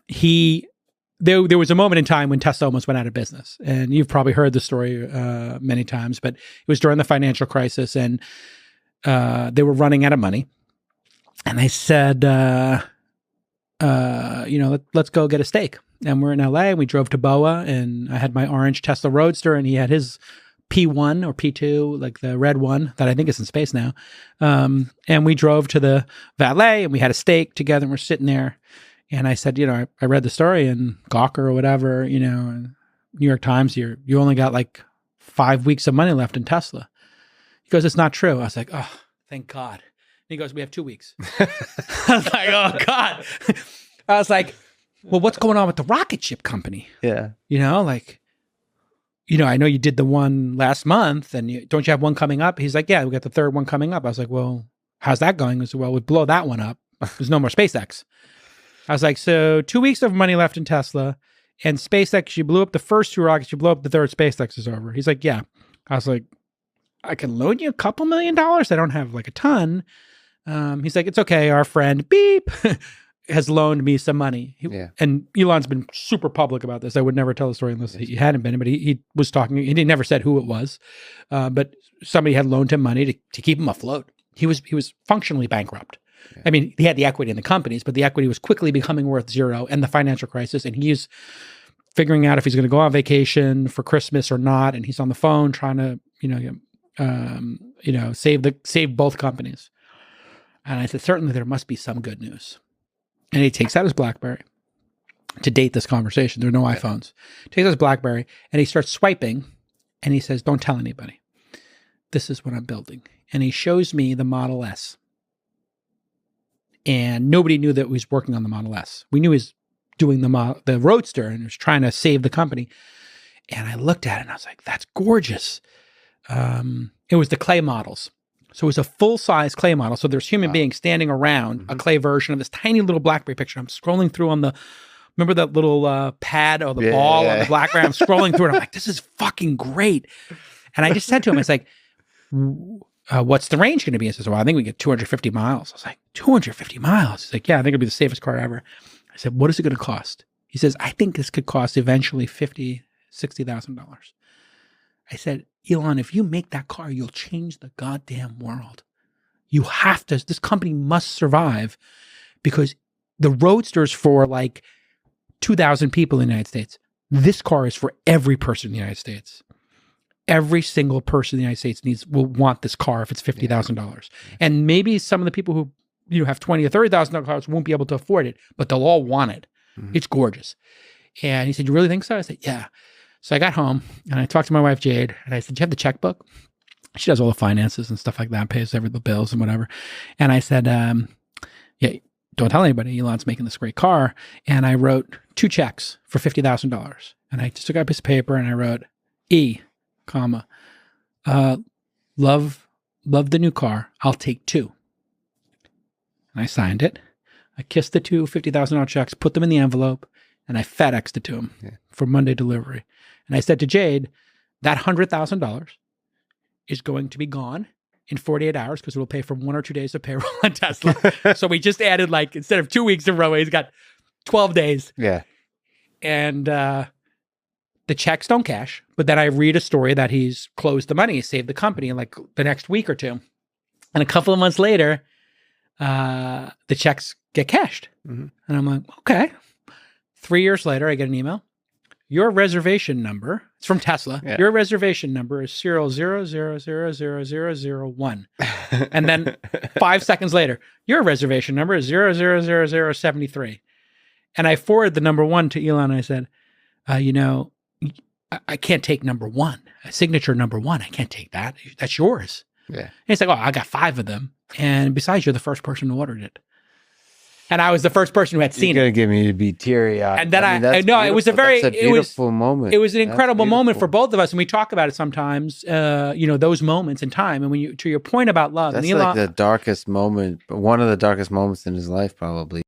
there was a moment in time when Tesla almost went out of business. And you've probably heard the story many times, but it was during the financial crisis, and they were running out of money. And I said, let's go get a steak. And we're in LA, and we drove to Boa, and I had my orange Tesla Roadster, and he had his P1 or P2, like the red one that I think is in space now. And we drove to the valet, and we had a steak together, and we're sitting there. And I said, I read the story in Gawker or whatever, New York Times, you only got like 5 weeks of money left in Tesla. He goes, it's not true. I was like, oh, thank God. And he goes, we have 2 weeks. I was like, oh God. I was like, well, what's going on with the rocket ship company? Yeah. I know you did the one last month, and don't you have one coming up? He's like, yeah, we got the third one coming up. I was like, well, how's that going? He said, well, we blow that one up. There's no more SpaceX. I was like, so 2 weeks of money left in Tesla, and SpaceX, you blew up the first 2 rockets, you blow up the third, SpaceX is over. He's like, yeah. I was like, I can loan you $2 million. I don't have like a ton. He's like, it's okay. Our friend Beep has loaned me some money. And Elon's been super public about this. I would never tell the story unless he hadn't been, but he was talking, he never said who it was. But somebody had loaned him money to keep him afloat. He was functionally bankrupt. Yeah. I mean, he had the equity in the companies, but the equity was quickly becoming worth zero, and the financial crisis. And he's figuring out if he's going to go on vacation for Christmas or not. And he's on the phone trying to, save both companies. And I said, certainly there must be some good news. And he takes out his BlackBerry to date this conversation. There are no iPhones. Takes out his BlackBerry and he starts swiping, and he says, don't tell anybody. This is what I'm building. And he shows me the Model S. And nobody knew that he was working on the Model S. We knew he was doing the Roadster and was trying to save the company. And I looked at it and I was like, that's gorgeous. It was the clay models. So it was a full-size clay model. So there's human beings standing around a clay version of this tiny little BlackBerry picture. I'm scrolling through on remember that little pad or the ball on the BlackBerry? I'm scrolling through it. I'm like, this is fucking great. And I just said to him, it's like, what's the range going to be? He says, well, I think we get 250 miles. I was like, 250 miles? He's like, yeah, I think it'll be the safest car ever. I said, what is it going to cost? He says, I think this could cost eventually $50,000, $60,000. I said, Elon, if you make that car, you'll change the goddamn world. You have to, this company must survive, because the Roadster's for like 2,000 people in the United States. This car is for every person in the United States. Every single person in the United States will want this car if it's $50,000. And maybe some of the people who have $20,000 or $30,000 cars won't be able to afford it, but they'll all want it. Mm-hmm. It's gorgeous. And he said, you really think so? I said, yeah. So I got home and I talked to my wife, Jade, and I said, do you have the checkbook? She does all the finances and stuff like that, pays every the bills and whatever. And I said, yeah, don't tell anybody Elon's making this great car. And I wrote 2 checks for $50,000. And I just took out a piece of paper and I wrote E, comma, love the new car. I'll take 2. And I signed it. I kissed the 2 $50,000 checks, put them in the envelope, and I FedExed it to him for Monday delivery. And I said to Jade, that $100,000 is going to be gone in 48 hours because it will pay for 1 or 2 days of payroll on Tesla. So we just added, like, instead of 2 weeks in a row, he's got 12 days. Yeah. And the checks don't cash. But then I read a story that he's closed the money, he saved the company in like the next week or two. And a couple of months later, the checks get cashed. Mm-hmm. And I'm like, okay. 3 years later, I get an email. Your reservation number, it's from Tesla. Yeah. Your reservation number is 000000001. And then 5 seconds later, your reservation number is 0000073. And I forwarded the number 1 to Elon. And I said, I can't take number 1, a signature number 1. I can't take that. That's yours. Yeah. And he's like, oh, I got 5 of them. And besides, you're the first person who ordered it. And I was the first person who had seen it. You're going to get me to be teary-eyed. And then I know it was a beautiful moment. It was an incredible moment for both of us. And we talk about it sometimes, those moments in time. And when to your point about love. That's like the darkest moment, one of the darkest moments in his life, probably.